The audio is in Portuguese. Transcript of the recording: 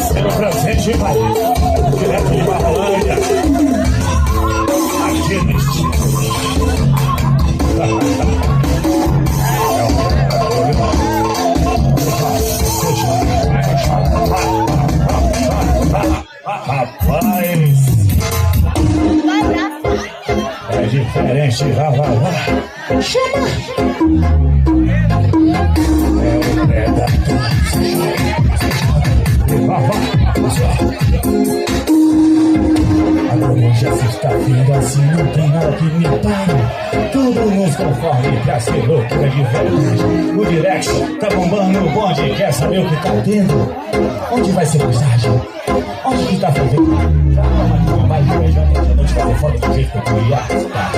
Sendo presente, vai. Direto de Barrolândia. Aqui neste. Rapaz. É diferente, vá. Chama. É o predador. Agora já sexta-feira, assim não tem nada que me pare. Tudo nos conforme pra ser loucura de verdade. O direct tá bombando no bonde, quer saber o que tá tendo? Onde vai ser postagem? Onde que tá fazendo? Calma, não vai ver, já não te fazer foto do jeito que eu queria. Tá.